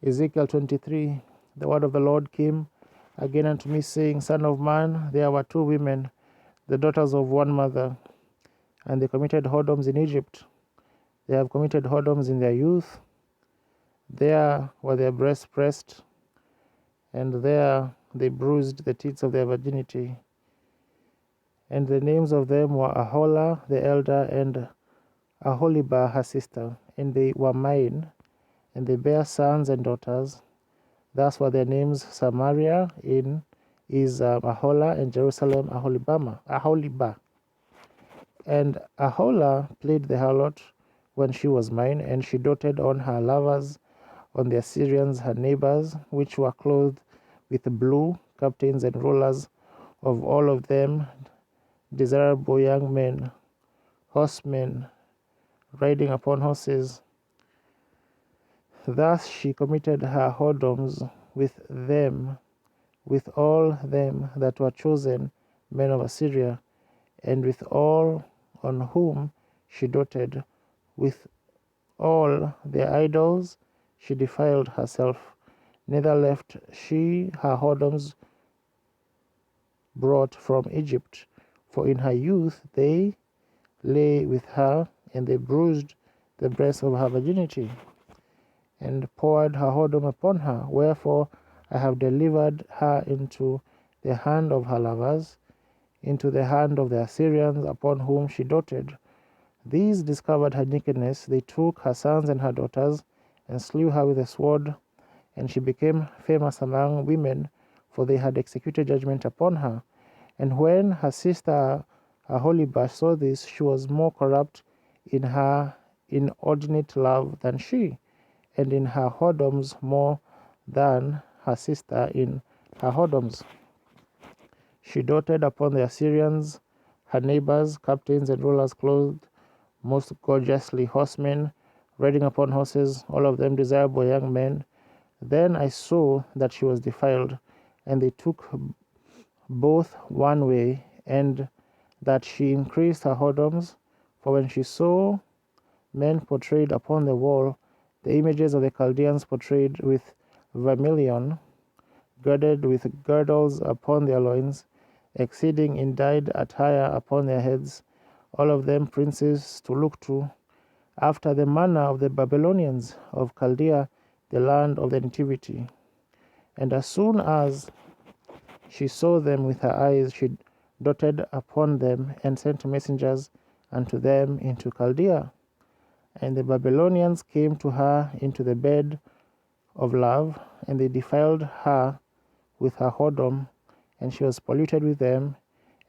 Ezekiel 23. The word of the Lord came again unto me, saying, Son of man, there were two women, the daughters of one mother, and they committed whoredoms in Egypt. They have committed whoredoms in their youth. There were their breasts pressed, and there they bruised the teats of their virginity. And the names of them were Aholah the elder, and Aholibah her sister, and they were mine, and they bare sons and daughters. Thus were their names: Samaria is Aholah, and Jerusalem Aholibah. And Aholah played the harlot when she was mine, and she doted on her lovers, on the Assyrians her neighbors, which were clothed with blue, captains and rulers, of all of them desirable young men, horsemen, riding upon horses. Thus she committed her whoredoms with them, with all them that were chosen men of Assyria, and with all on whom she doted, with all their idols she defiled herself, neither left she her whoredoms brought from Egypt, for in her youth they lay with her, and they bruised the breast of her virginity, and poured her whoredom upon her. Wherefore I have delivered her into the hand of her lovers, into the hand of the Assyrians, upon whom she doted. These discovered her nakedness. They took her sons and her daughters, and slew her with a sword, and she became famous among women, for they had executed judgment upon her. And when her sister Aholibah saw this, she was more corrupt in her inordinate love than she, and in her whoredoms more than her sister in her whoredoms. She doted upon the Assyrians, her neighbors, captains and rulers, clothed most gorgeously, horsemen, riding upon horses, all of them desirable young men. Then I saw that she was defiled, and they took both one way, and that she increased her whoredoms. For when she saw men portrayed upon the wall, the images of the Chaldeans portrayed with vermilion, girded with girdles upon their loins, exceeding in dyed attire upon their heads, all of them princes to look to, after the manner of the Babylonians of Chaldea, the land of the nativity. And as soon as she saw them with her eyes, she doted upon them, and sent messengers unto them into Chaldea. And the Babylonians came to her into the bed of love, and they defiled her with her whoredom, and she was polluted with them,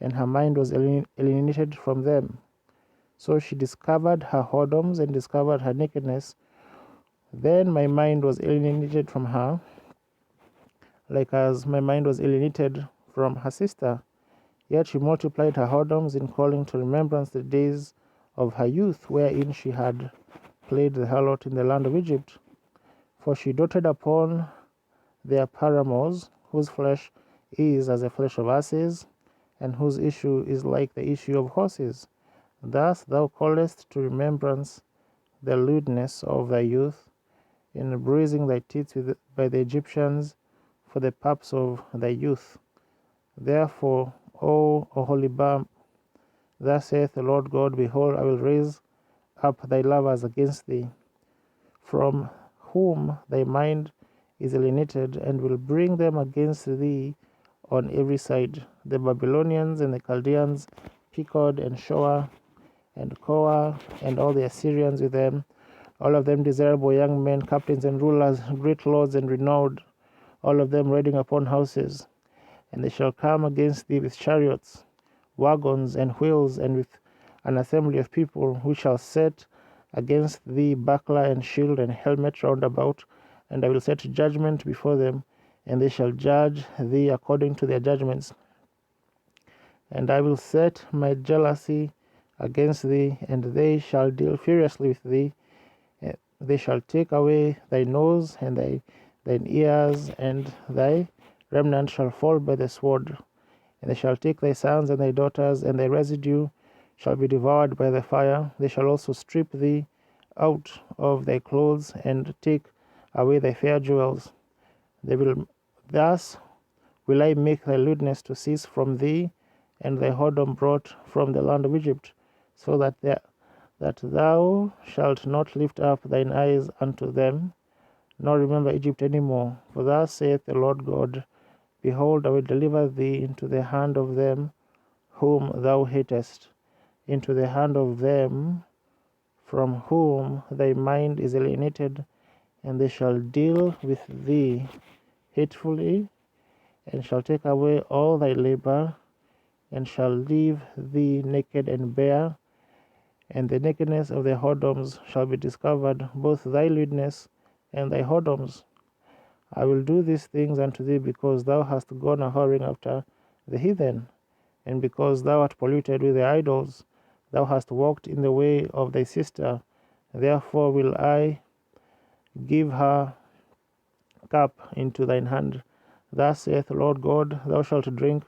and her mind was alienated from them. So she discovered her whoredoms and discovered her nakedness. Then my mind was alienated from her, like as my mind was alienated from her sister. Yet she multiplied her whoredoms in calling to remembrance the days of her youth, wherein she had played the harlot in the land of Egypt. For she doted upon their paramours, whose flesh is as the flesh of asses, and whose issue is like the issue of horses. Thus thou callest to remembrance the lewdness of thy youth, in bruising thy teeth by the Egyptians for the paps of thy youth. Therefore, O Oholibah, thus saith the Lord God, behold, I will raise up thy lovers against thee, from whom thy mind is alienated, and will bring them against thee on every side, the Babylonians and the Chaldeans, Pekod and Shoa and Koa, and all the Assyrians with them, all of them desirable young men, captains and rulers, great lords and renowned, all of them riding upon horses. And they shall come against thee with chariots, wagons, and wheels, and with an assembly of people, which shall set against thee buckler and shield and helmet round about, and I will set judgment before them, and they shall judge thee according to their judgments. And I will set my jealousy against thee, and they shall deal furiously with thee. They shall take away thy nose and thine ears, and thy remnant shall fall by the sword. And they shall take thy sons and thy daughters, and thy residue shall be devoured by the fire. They shall also strip thee out of thy clothes, and take away thy fair jewels. Thus will I make thy lewdness to cease from thee, and thy whoredom brought from the land of Egypt, so that thou shalt not lift up thine eyes unto them, nor remember Egypt any more. For thus saith the Lord God, Behold, I will deliver thee into the hand of them whom thou hatest, into the hand of them from whom thy mind is alienated, and they shall deal with thee hatefully, and shall take away all thy labor, and shall leave thee naked and bare, and the nakedness of thy whoredoms shall be discovered, both thy lewdness and thy whoredoms. I will do these things unto thee, because thou hast gone a whoring after the heathen, and because thou art polluted with the idols. Thou hast walked in the way of thy sister. Therefore will I give her cup into thine hand. Thus saith the Lord God, Thou shalt drink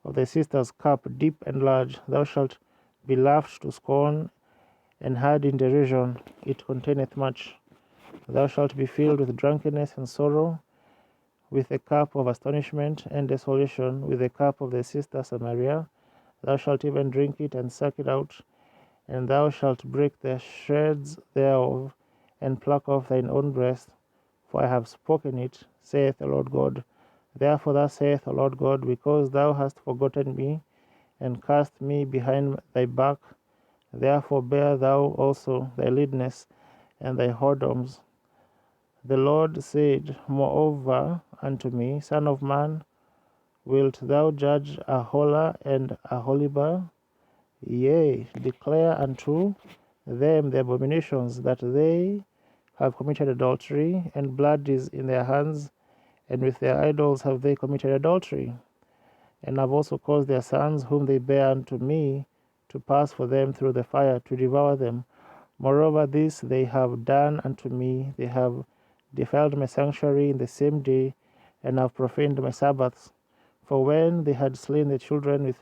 of thy sister's cup deep and large. Thou shalt be laughed to scorn and had in derision. It containeth much. Thou shalt be filled with drunkenness and sorrow, with the cup of astonishment and desolation, with the cup of thy sister Samaria. Thou shalt even drink it and suck it out, and thou shalt break the shreds thereof, and pluck off thine own breast. For I have spoken it, saith the Lord God. Therefore thus saith the Lord God, because thou hast forgotten me, and cast me behind thy back, therefore bear thou also thy lewdness and thy whoredoms. The Lord said moreover unto me, Son of man, wilt thou judge Aholah and Aholibah? Yea, declare unto them the abominations, that they have committed adultery, and blood is in their hands, and with their idols have they committed adultery. And have also caused their sons, whom they bear unto me, to pass for them through the fire, to devour them. Moreover, this they have done unto me, they have defiled my sanctuary in the same day, and have profaned my Sabbaths. For when they had slain the children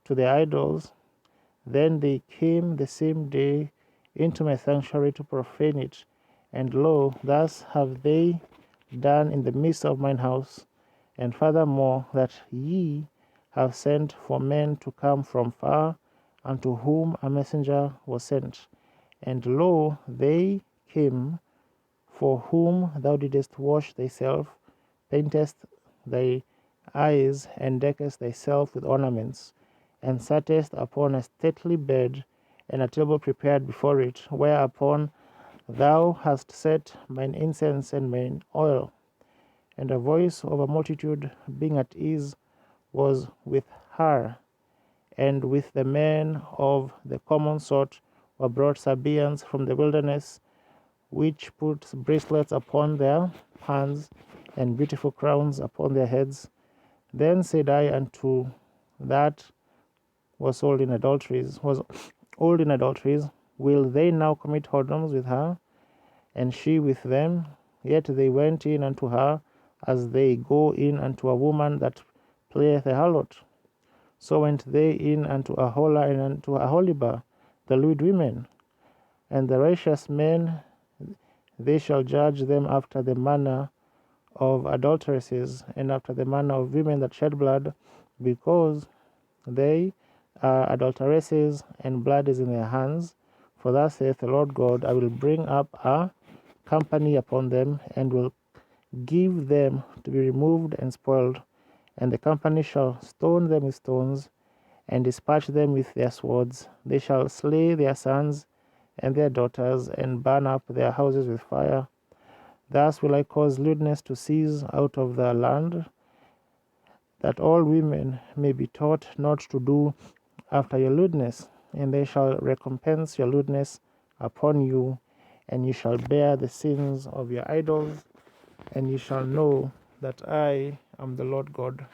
to their idols, then they came the same day into my sanctuary to profane it. And lo, thus have they done in the midst of mine house. And furthermore, that ye have sent for men to come from far, unto whom a messenger was sent. And lo, they came, for whom thou didst wash thyself, paintest thy eyes, and deckest thyself with ornaments, and sattest upon a stately bed, and a table prepared before it, whereupon thou hast set mine incense and mine oil. And a voice of a multitude, being at ease, was with her, and with the men of the common sort were brought Sabaeans from the wilderness, which put bracelets upon their hands, and beautiful crowns upon their heads. Then said I unto that was old in adulteries, will they now commit whoredoms with her, and she with them? Yet they went in unto her, as they go in unto a woman that playeth a harlot. So went they in unto Aholah and unto Aholibah, the lewd women. And the righteous men, they shall judge them after the manner of adulteresses, and after the manner of women that shed blood, because they are adulteresses, and blood is in their hands. For thus saith the Lord God, I will bring up a company upon them, and will give them to be removed and spoiled. And the company shall stone them with stones, and dispatch them with their swords. They shall slay their sons and their daughters, and burn up their houses with fire. Thus will I cause lewdness to cease out of the land, that all women may be taught not to do after your lewdness, and they shall recompense your lewdness upon you, and you shall bear the sins of your idols, and you shall know that I am the Lord God.